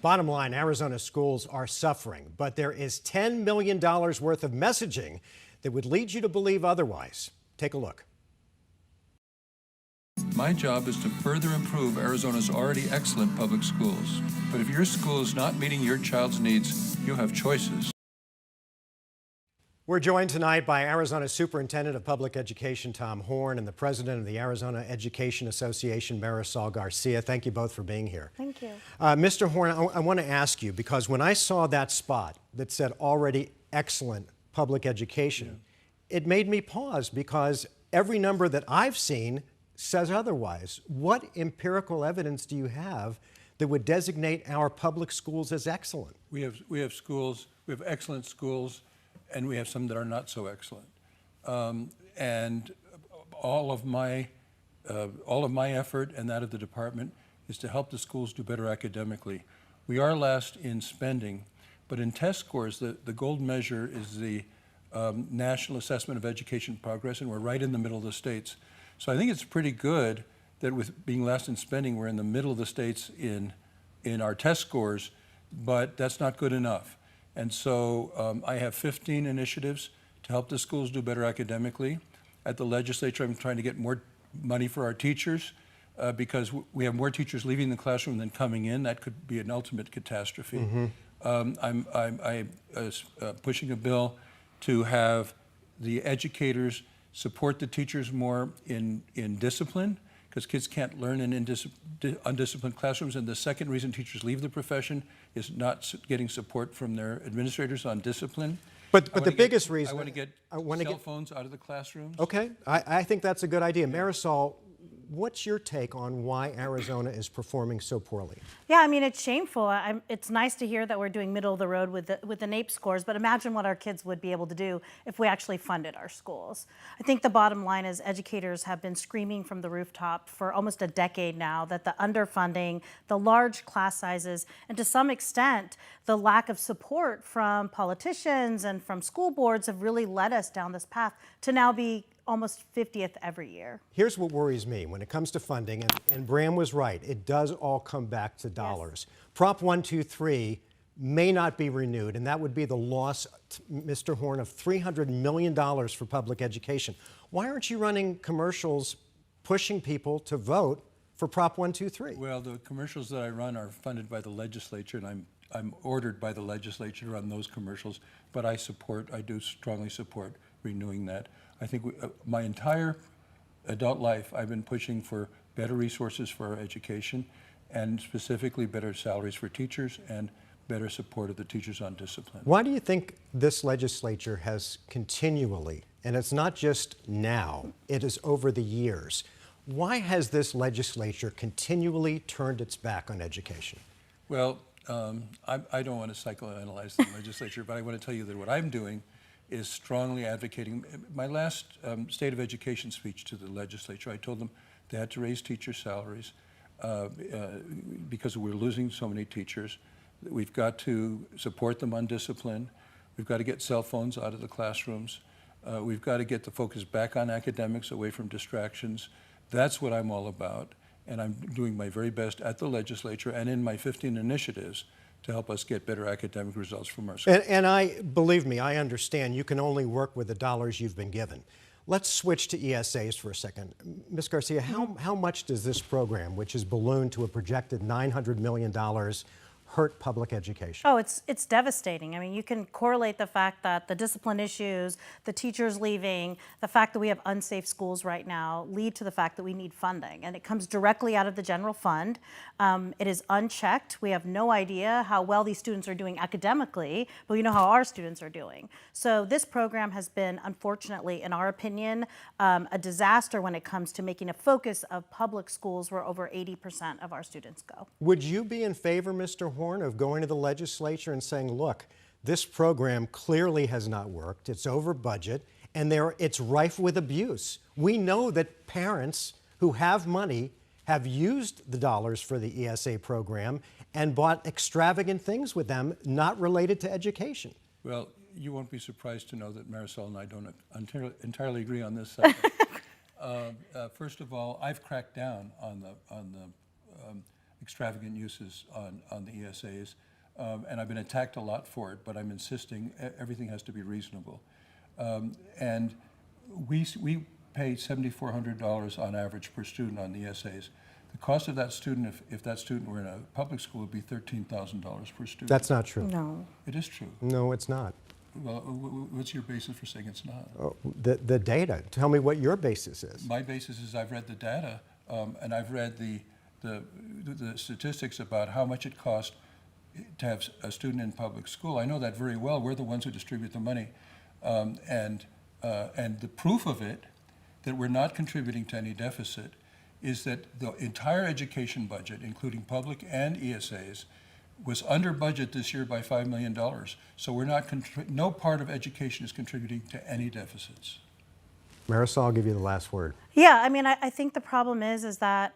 Bottom line, Arizona schools are suffering, but there is $10 million worth of messaging that would lead you to believe otherwise. Take a look. My job is to further improve Arizona's already excellent public schools. But if your school is not meeting your child's needs, you have choices. We're joined tonight by Arizona Superintendent of Public Education, Tom Horne, and the President of the Arizona Education Association, Marisol Garcia. Thank you both for being here. Thank you. Mr. Horne, I want to ask you, because when I saw that spot that said already excellent public education, it made me pause because every number that I've seen says otherwise. What empirical evidence do you have that would designate our public schools as excellent? We have excellent schools, and we have some that are not so excellent. And all of my effort and that of the department is to help the schools do better academically. We are last in spending, but in test scores, the gold measure is the National Assessment of Education Progress, and we're right in the middle of the states. So I think it's pretty good that with being last in spending, we're in the middle of the states in our test scores, but that's not good enough. And so I have 15 initiatives to help the schools do better academically. At the legislature, I'm trying to get more money for our teachers because we have more teachers leaving the classroom than coming in. That could be an ultimate catastrophe. I'm pushing a bill to have the educators support the teachers more in discipline, because kids can't learn in undisciplined classrooms. And the second reason teachers leave the profession is not getting support from their administrators on discipline. But the biggest reason... I want to get cell phones out of the classrooms. Okay, I think that's a good idea. Marisol, what's your take on why Arizona is performing so poorly? Yeah, I mean, it's shameful. It's nice to hear that we're doing middle of the road with the NAEP scores, but imagine what our kids would be able to do if we actually funded our schools. I think the bottom line is educators have been screaming from the rooftop for almost a decade now that the underfunding, the large class sizes, and to some extent, the lack of support from politicians and from school boards have really led us down this path to now be almost 50th every year. Here's what worries me when it comes to funding, and Bram was right, it does all come back to dollars. Yes. Prop 123 may not be renewed, and that would be the loss, Mr. Horne, of $300 million for public education. Why aren't you running commercials pushing people to vote for Prop 123? Well, the commercials that I run are funded by the legislature, and I'm ordered by the legislature to run those commercials, but I do strongly support renewing that. I think my entire adult life, I've been pushing for better resources for our education, and specifically better salaries for teachers and better support of the teachers on discipline. Why do you think this legislature has continually, and it's not just now, it is over the years, why has this legislature continually turned its back on education? Well, I don't want to psychoanalyze the legislature, but I want to tell you that what I'm doing is strongly advocating. My last State of Education speech to the legislature, I told them they had to raise teacher salaries because we're losing so many teachers. We've got to support them on discipline. We've got to get cell phones out of the classrooms. We've got to get the focus back on academics, away from distractions. That's what I'm all about. And I'm doing my very best at the legislature and in my 15 initiatives to help us get better academic results from our schools. And believe me, I understand you can only work with the dollars you've been given. Let's switch to ESAs for a second. Ms. Garcia, how much does this program, which is ballooned to a projected $900 million, hurt public education? Oh, it's devastating. I mean, you can correlate the fact that the discipline issues, the teachers leaving, the fact that we have unsafe schools right now lead to the fact that we need funding. And it comes directly out of the general fund. It is unchecked. We have no idea how well these students are doing academically, but we know how our students are doing. So this program has been, unfortunately, in our opinion, a disaster when it comes to making a focus of public schools where over 80% of our students go. Would you be in favor, Mr. Horne, of going to the legislature and saying, look, this program clearly has not worked, it's over budget, and it's rife with abuse? We know that parents who have money have used the dollars for the ESA program and bought extravagant things with them not related to education. Well, you won't be surprised to know that Marisol and I don't entirely agree on this subject. First of all, I've cracked down on the extravagant uses on the ESAs. And I've been attacked a lot for it, but I'm insisting everything has to be reasonable. And we pay $7,400 on average per student on the ESAs. The cost of that student, if that student were in a public school, would be $13,000 per student. That's not true. No. It is true. No, it's not. Well, what's your basis for saying it's not? Oh, the data. Tell me what your basis is. My basis is I've read the data, and I've read the statistics about how much it costs to have a student in public school. I know that very well. We're the ones who distribute the money. And the proof of it, that we're not contributing to any deficit, is that the entire education budget, including public and ESAs, was under budget this year by $5 million. So we're not, no part of education is contributing to any deficits. Marisol, I'll give you the last word. Yeah, I mean, I think the problem is that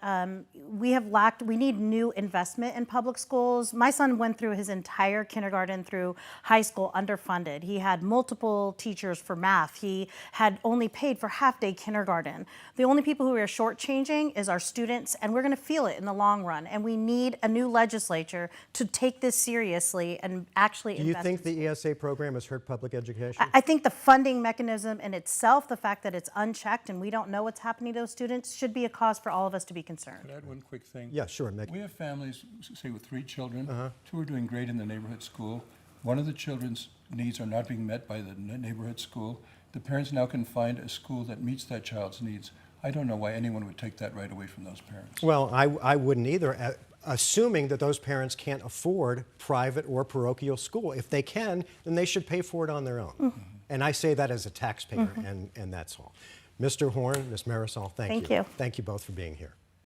we need new investment in public schools. My son went through his entire kindergarten through high school underfunded. He had multiple teachers for math. He had only paid for half-day kindergarten. The only people who are shortchanging is our students, and we're gonna feel it in the long run. And we need a new legislature to take this seriously and actually Do you invest. think the ESA program has hurt public education? I think the funding mechanism in itself, the fact that it's unchecked and we don't know what's happening to those students, should be a cause for all of us to be concerned. Could I add one quick thing? Yeah, sure. We have families, say with 3 children, 2 are doing great in the neighborhood school. One of the children's needs are not being met by the neighborhood school. The parents now can find a school that meets that child's needs. I don't know why anyone would take that right away from those parents. Well, I wouldn't either, assuming that those parents can't afford private or parochial school. If they can, then they should pay for it on their own. Mm-hmm. And I say that as a taxpayer, and that's all. Mr. Horne, Ms. Marisol, thank you. Thank you. Thank you both for being here.